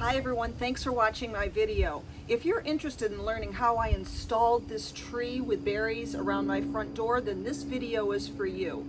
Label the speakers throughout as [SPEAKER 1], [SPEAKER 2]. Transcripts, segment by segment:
[SPEAKER 1] Hi everyone, thanks for watching my video. If you're interested in learning how I installed this tree with berries around my front door, then this video is for you.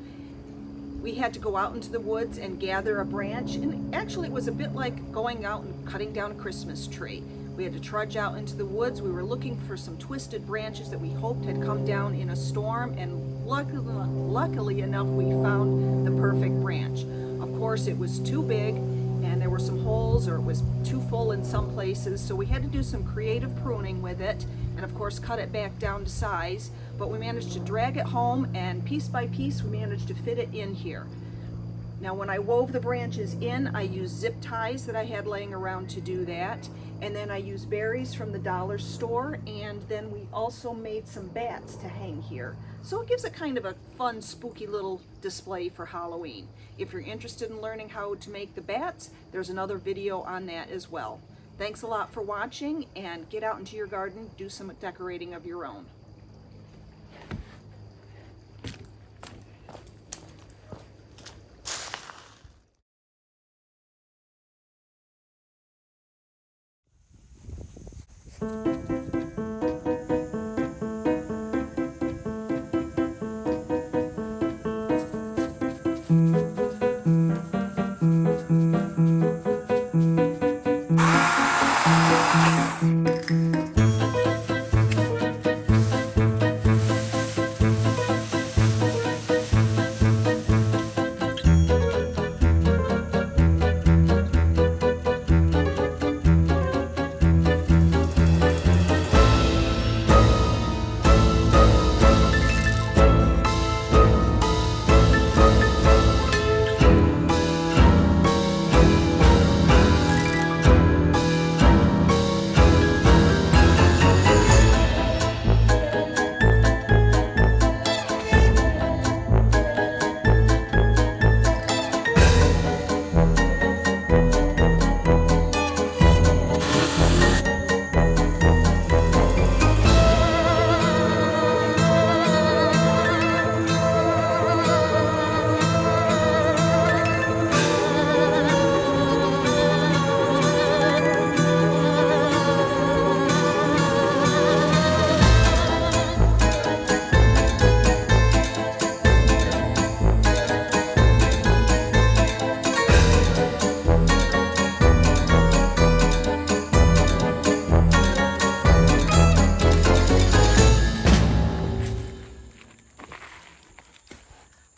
[SPEAKER 1] We had to go out into the woods and gather a branch, and actually it was a bit like going out and cutting down a Christmas tree. We had to trudge out into the woods. We were looking for some twisted branches that we hoped had come down in a storm, and luckily enough we found the perfect branch. Of course it was too big and there were some holes, or it was too full in some places, so we had to do some creative pruning with it and of course cut it back down to size, but we managed to drag it home, and piece by piece we managed to fit it in here. Now when I wove the branches in, I used zip ties that I had laying around to do that, and then I used berries from the dollar store, and then we also made some bats to hang here. So it gives it kind of a fun, spooky little display for Halloween. If you're interested in learning how to make the bats, there's another video on that as well. Thanks a lot for watching, and get out into your garden, do some decorating of your own.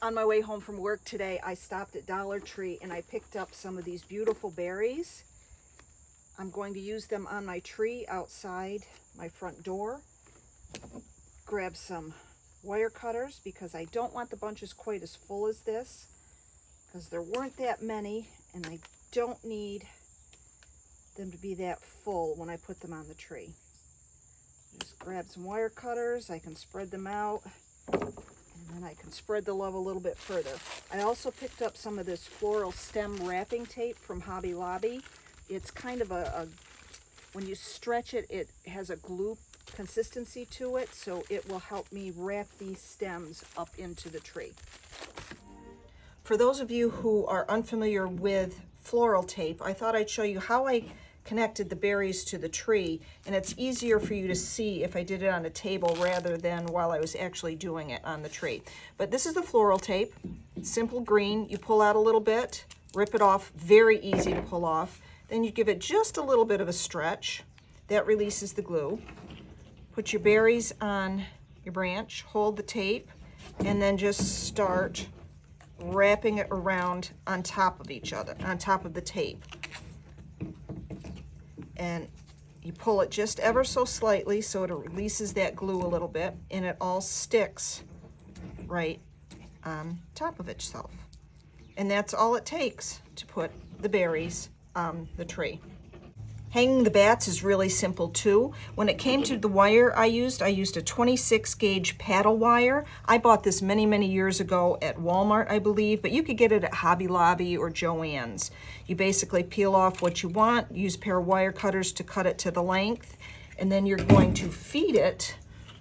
[SPEAKER 1] On my way home from work today, I stopped at Dollar Tree and I picked up some of these beautiful berries. I'm going to use them on my tree outside my front door. Grab some wire cutters because I don't want the bunches quite as full as this, because there weren't that many and I don't need them to be that full when I put them on the tree. Just grab some wire cutters. I can spread them out, and then I can spread the love a little bit further. I also picked up some of this floral stem wrapping tape from Hobby Lobby. It's kind of when you stretch it, it has a glue consistency to it, so it will help me wrap these stems up into the tree. For those of you who are unfamiliar with floral tape, I thought I'd show you how I connected the berries to the tree, and it's easier for you to see if I did it on a table rather than while I was actually doing it on the tree. But this is the floral tape, simple green. You pull out a little bit, rip it off, very easy to pull off. Then you give it just a little bit of a stretch. That releases the glue. Put your berries on your branch, hold the tape, and then just start wrapping it around on top of each other, on top of the tape. And you pull it just ever so slightly so it releases that glue a little bit, and it all sticks right on top of itself. And that's all it takes to put the berries on the tree. Hanging the bats is really simple too. When it came to the wire I used a 26 gauge paddle wire. I bought this many years ago at Walmart, I believe, but you could get it at Hobby Lobby or Joann's. You basically peel off what you want, use a pair of wire cutters to cut it to the length, and then you're going to feed it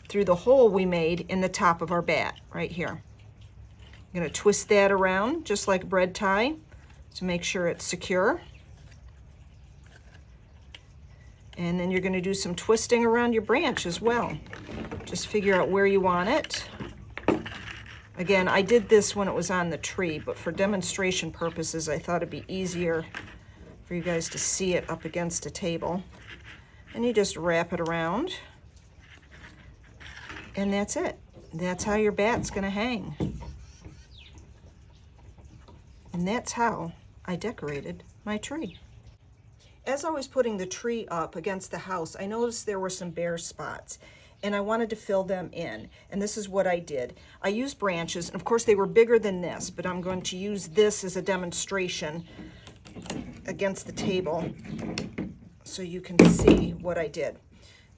[SPEAKER 1] through the hole we made in the top of our bat right here. I'm going to twist that around just like a bread tie to make sure it's secure. And then you're going to do some twisting around your branch as well. Just figure out where you want it. Again, I did this when it was on the tree, but for demonstration purposes, I thought it'd be easier for you guys to see it up against a table. And you just wrap it around. And that's it. That's how your bat's going to hang. And that's how I decorated my tree. As I was putting the tree up against the house, I noticed there were some bare spots, and I wanted to fill them in. And this is what I did. I used branches, and of course they were bigger than this, but I'm going to use this as a demonstration against the table so you can see what I did.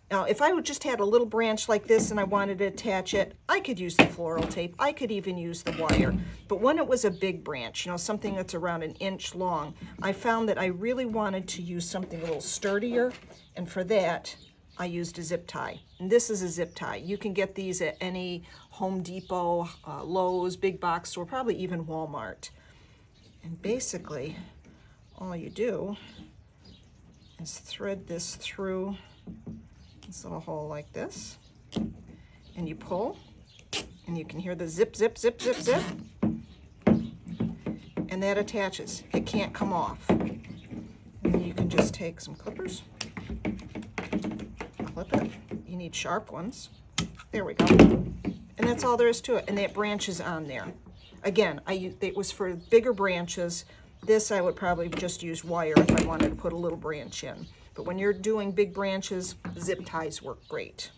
[SPEAKER 1] Now, if I would just had a little branch like this and I wanted to attach it, I could use the floral tape. I could even use the wire. But when it was a big branch, you know, something that's around an inch long, I found that I really wanted to use something a little sturdier. And for that, I used a zip tie. And this is a zip tie. You can get these at any Home Depot, Lowe's, big box store, probably even Walmart. And basically, all you do is thread this through this little hole like this, and you pull, and you can hear the zip, zip, zip, zip, zip, and that attaches. It can't come off. And you can just take some clippers, clip it. You need sharp ones. There we go. And that's all there is to it, and that branch is on there. Again, it was for bigger branches. This I would probably just use wire if I wanted to put a little branch in. But when you're doing big branches, zip ties work great.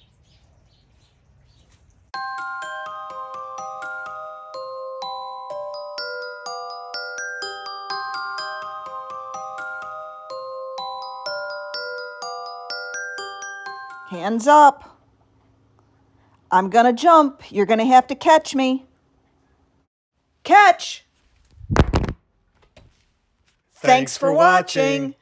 [SPEAKER 1] Hands up. I'm gonna jump. You're gonna have to catch me. Catch! Thanks for watching.